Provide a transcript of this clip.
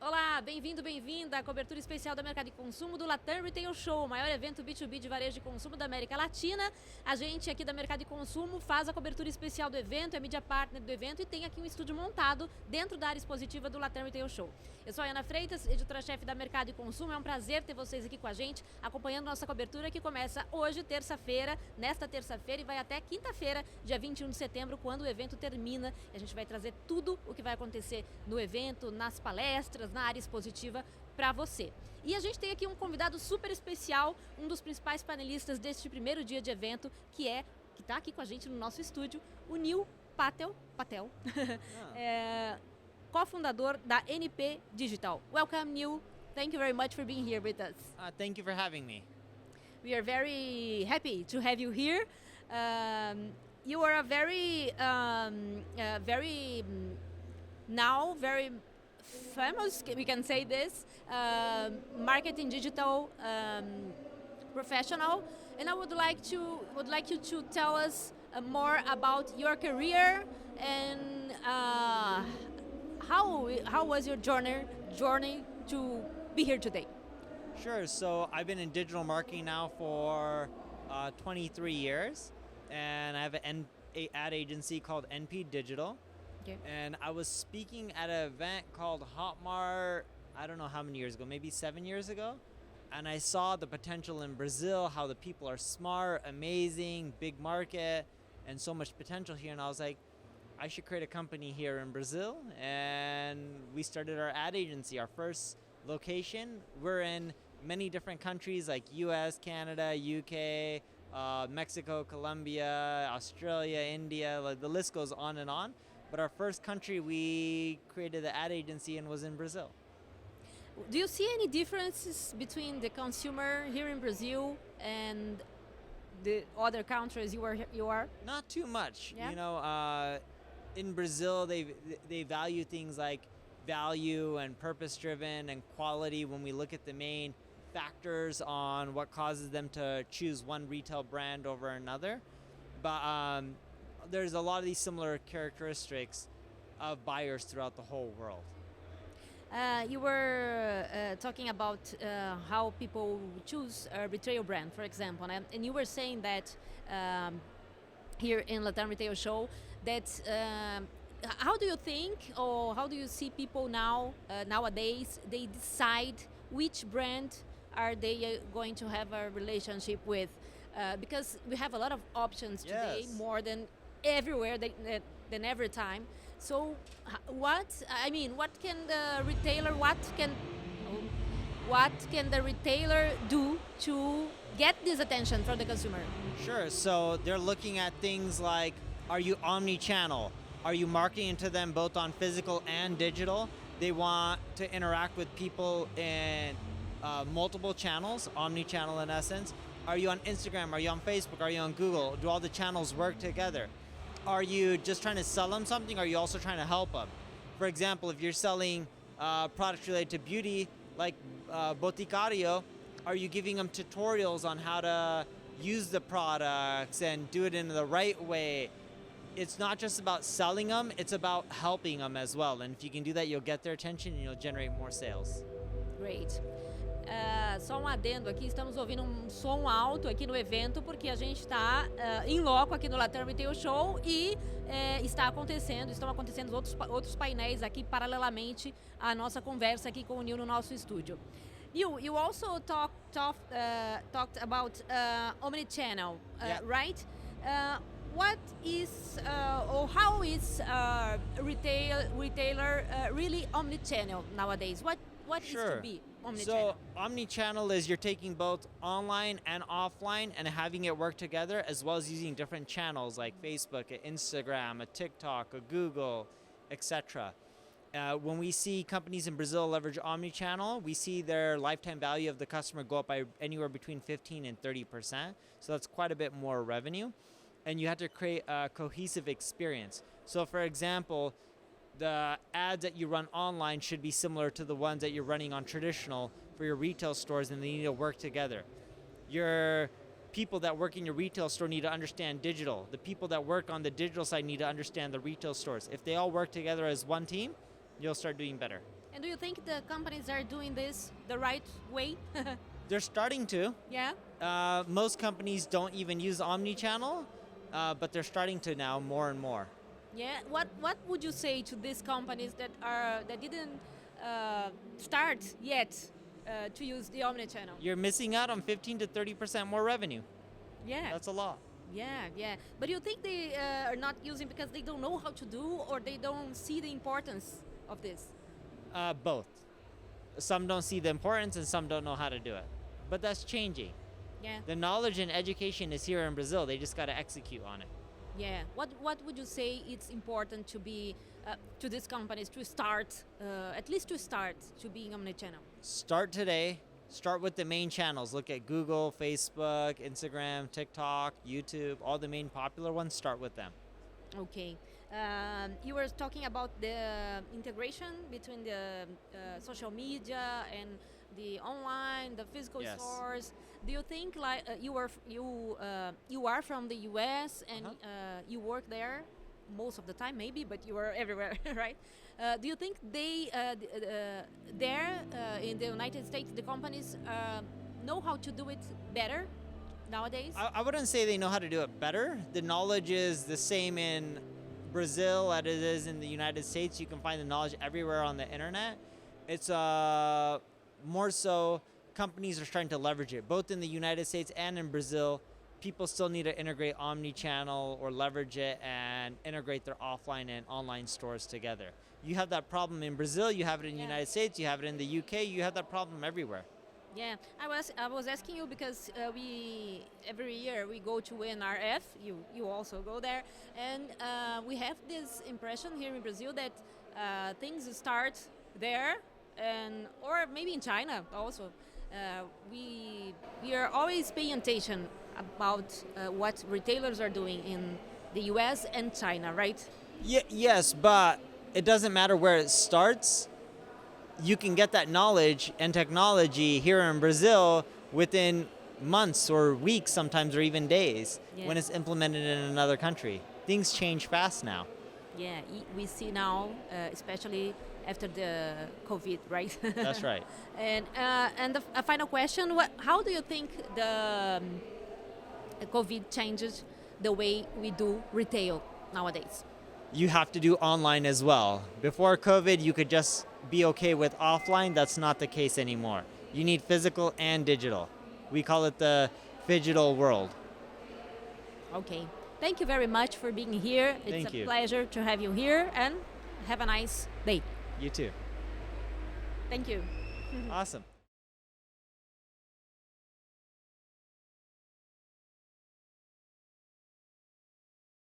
Olá, bem-vindo, bem-vinda à cobertura especial da Mercado e Consumo do Latam Retail Show, o maior evento B2B de varejo de consumo da América Latina. A gente aqui da Mercado e Consumo faz a cobertura especial do evento, é mídia partner do evento e tem aqui um estúdio montado dentro da área expositiva do Latam Retail Show. Eu sou a Ana Freitas, editora-chefe da Mercado e Consumo. É um prazer ter vocês aqui com a gente, acompanhando nossa cobertura que começa hoje, terça-feira, nesta terça-feira e vai até quinta-feira, dia 21 de setembro, quando o evento termina. A gente vai trazer tudo o que vai acontecer no evento, nas palestras, na área expositiva para você. E a gente tem aqui um convidado super especial, um dos principais panelistas deste primeiro dia de evento, que está aqui com a gente no nosso estúdio, o Patel, cofundador da NP Digital. Welcome, Neil. Thank you very much for being here with us. Thank you for having me. We are very happy to have you here. You are a very famous, we can say this, marketing digital professional, and I would like you to tell us more about your career and how was your journey to be here today. Sure. So I've been in digital marketing now for 23 years, and I have an ad agency called NP Digital. Okay. And I was speaking at an event called Hotmart, I don't know how many years ago, maybe 7 years ago. And I saw the potential in Brazil, how the people are smart, amazing, big market, and so much potential here. And I was like, I should create a company here in Brazil. And we started our ad agency, our first location. We're in many different countries like US, Canada, UK, Mexico, Colombia, Australia, India, like the list goes on and on. But our first country we created the ad agency in was in Brazil. Do you see any differences between the consumer here in Brazil and the other countries you are? Not too much. Yeah? You know, in Brazil they value things like value and purpose driven and quality when we look at the main factors on what causes them to choose one retail brand over another. But there's a lot of these similar characteristics of buyers throughout the whole world. You were talking about how people choose a retail brand, for example, and you were saying that here in Latam Retail Show that how do you think or how do you see people nowadays they decide which brand are they going to have a relationship with? Because we have a lot of options today, Yes. more than everywhere than every time. So what can the retailer do to get this attention from the consumer? Sure. So they're looking at things like, are you omnichannel? Are you marketing to them both on physical and digital? They want to interact with people in multiple channels, omnichannel in essence. Are you on Instagram? Are you on Facebook? Are you on Google? Do all the channels work together? Are you just trying to sell them something? Or are you also trying to help them? For example, if you're selling products related to beauty, like Boticario, are you giving them tutorials on how to use the products and do it in the right way? It's not just about selling them, it's about helping them as well. And if you can do that, you'll get their attention and you'll generate more sales. Great. Só um adendo aqui, estamos ouvindo um som alto aqui no evento porque a gente está em loco aqui no Latam Retail Show e estão acontecendo outros painéis aqui paralelamente à nossa conversa aqui com o Neil no nosso estúdio. Neil, you also talked about omnichannel, right? What is or how is retailer really omnichannel nowadays? What is to be omnichannel? So omnichannel is you're taking both online and offline and having it work together, as well as using different channels like Facebook, Instagram, TikTok, Google, etc. When we see companies in Brazil leverage omnichannel, we see their lifetime value of the customer go up by anywhere between 15 and 30%. So that's quite a bit more revenue. And you have to create a cohesive experience. So for example, the ads that you run online should be similar to the ones that you're running on traditional for your retail stores, and they need to work together. Your people that work in your retail store need to understand digital. The people that work on the digital side need to understand the retail stores. If they all work together as one team, you'll start doing better. And do you think the companies are doing this the right way? They're starting to. Yeah. Most companies don't even use omnichannel, but they're starting to now more and more. Yeah. What would you say to these companies that didn't start yet to use the omnichannel? You're missing out on 15 to 30% more revenue. Yeah. That's a lot. Yeah. But you think they are not using because they don't know how to do, or they don't see the importance of this? Both. Some don't see the importance and some don't know how to do it. But that's changing. Yeah. The knowledge and education is here in Brazil. They just got to execute on it. Yeah. What would you say it's important to be to these companies to start at least to start to being omnichannel? Start today. Start with the main channels. Look at Google, Facebook, Instagram, TikTok, YouTube, all the main popular ones. Start with them. Okay. You were talking about the integration between the social media and the online, the physical Yes. stores. Do you think like you are from the U.S. and you work there most of the time, maybe, but you are everywhere, right? Do you think they there in the United States, the companies know how to do it better nowadays? I wouldn't say they know how to do it better. The knowledge is the same in Brazil as it is in the United States. You can find the knowledge everywhere on the internet. It's more so companies are starting to leverage it. Both in the United States and in Brazil, people still need to integrate omni-channel or leverage it and integrate their offline and online stores together. You have that problem in Brazil, you have it in the United States, you have it in the UK, you have that problem everywhere. Yeah, I was asking you because we every year we go to NRF. You also go there, and we have this impression here in Brazil that things start there, and or maybe in China also. We are always paying attention about what retailers are doing in the U.S. and China, right? Yes, but it doesn't matter where it starts. You can get that knowledge and technology here in Brazil within months or weeks sometimes, or even days, when it's implemented in another country. Things change fast now. Yeah, we see now, especially after the COVID, right? That's right. And a final question, how do you think the COVID changes the way we do retail nowadays? You have to do online as well. Before COVID, you could just be okay with offline. That's not the case anymore. You need physical and digital. We call it the phygital world. Okay. Thank you very much for being here. It's a pleasure to have you here, and have a nice day. You too. Thank you. Awesome.